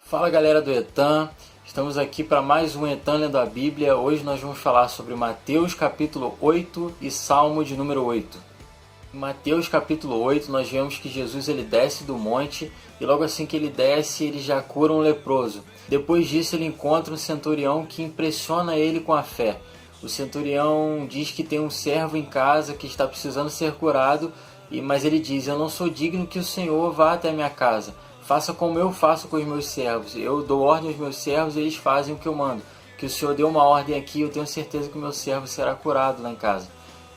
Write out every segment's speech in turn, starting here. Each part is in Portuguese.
Fala galera do Etan, estamos aqui para mais um Etan lendo a Bíblia. Hoje nós vamos falar sobre Mateus capítulo 8 e Salmo de número 8. Em Mateus capítulo 8 nós vemos que Jesus ele desce do monte e logo assim que ele desce ele já cura um leproso. Depois disso ele encontra um centurião que impressiona ele com a fé. O centurião diz que tem um servo em casa que está precisando ser curado, mas ele diz: eu não sou digno que o Senhor vá até a minha casa. Faça como eu faço com os meus servos. Eu dou ordem aos meus servos e eles fazem o que eu mando. Que o Senhor deu uma ordem aqui, eu tenho certeza que o meu servo será curado lá em casa.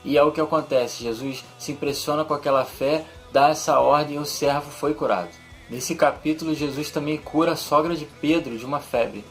E é o que acontece. Jesus se impressiona com aquela fé, dá essa ordem e o servo foi curado. Nesse capítulo, Jesus também cura a sogra de Pedro de uma febre.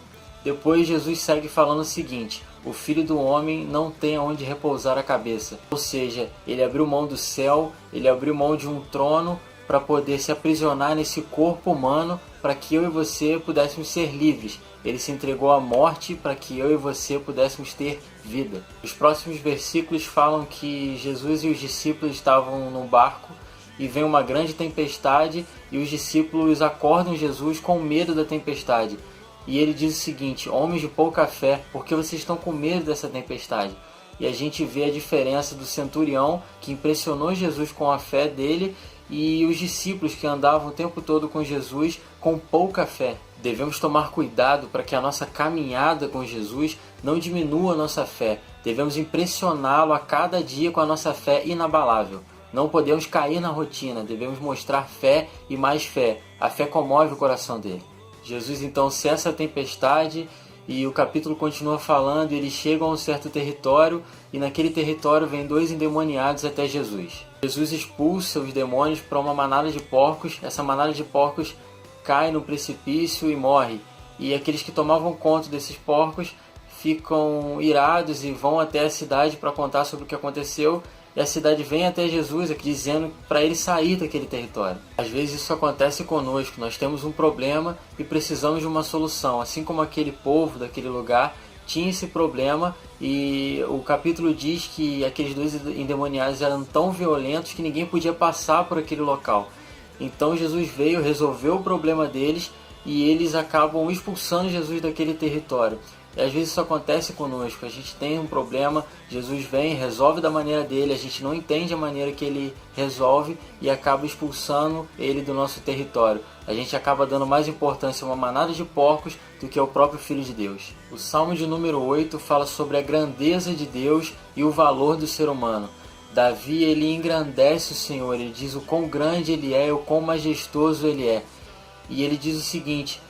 Depois, Jesus segue falando o seguinte: o Filho do Homem não tem aonde repousar a cabeça. Ou seja, ele abriu mão do céu, ele abriu mão de um trono para poder se aprisionar nesse corpo humano, para que eu e você pudéssemos ser livres. Ele se entregou à morte para que eu e você pudéssemos ter vida. Os próximos versículos falam que Jesus e os discípulos estavam num barco e vem uma grande tempestade e os discípulos acordam Jesus com medo da tempestade. E ele diz o seguinte: homens de pouca fé, por que vocês estão com medo dessa tempestade? E a gente vê a diferença do centurião que impressionou Jesus com a fé dele e os discípulos que andavam o tempo todo com Jesus com pouca fé. Devemos tomar cuidado para que a nossa caminhada com Jesus não diminua a nossa fé. Devemos impressioná-lo a cada dia com a nossa fé inabalável. Não podemos cair na rotina, devemos mostrar fé e mais fé. A fé comove o coração dele. Jesus então cessa a tempestade e o capítulo continua falando. Eles chegam a um certo território e naquele território vem 2 endemoniados até Jesus. Jesus expulsa os demônios para uma manada de porcos. Essa manada de porcos cai no precipício e morre. E aqueles que tomavam conta desses porcos ficam irados e vão até a cidade para contar sobre o que aconteceu. E a cidade vem até Jesus dizendo para ele sair daquele território. Às vezes isso acontece conosco. Nós temos um problema e precisamos de uma solução. Assim como aquele povo daquele lugar tinha esse problema, e o capítulo diz que aqueles 2 endemoniados eram tão violentos que ninguém podia passar por aquele local. Então Jesus veio, resolveu o problema deles e eles acabam expulsando Jesus daquele território. E às vezes isso acontece conosco. A gente tem um problema, Jesus vem, resolve da maneira dele, a gente não entende a maneira que ele resolve e acaba expulsando ele do nosso território. A gente acaba dando mais importância a uma manada de porcos do que ao próprio Filho de Deus. O Salmo de número 8 fala sobre a grandeza de Deus e o valor do ser humano. Davi ele engrandece o Senhor, ele diz o quão grande ele é, o quão majestoso ele é. E ele diz o seguinte: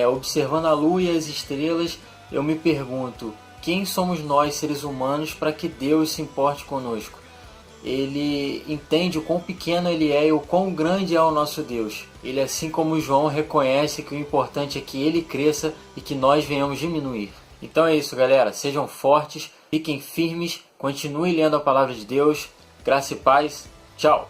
observando a lua e as estrelas, eu me pergunto, quem somos nós, seres humanos, para que Deus se importe conosco? Ele entende o quão pequeno ele é e o quão grande é o nosso Deus. Ele, assim como João, reconhece que o importante é que ele cresça e que nós venhamos diminuir. Então é isso, galera. Sejam fortes, fiquem firmes, continuem lendo a palavra de Deus. Graça e paz. Tchau!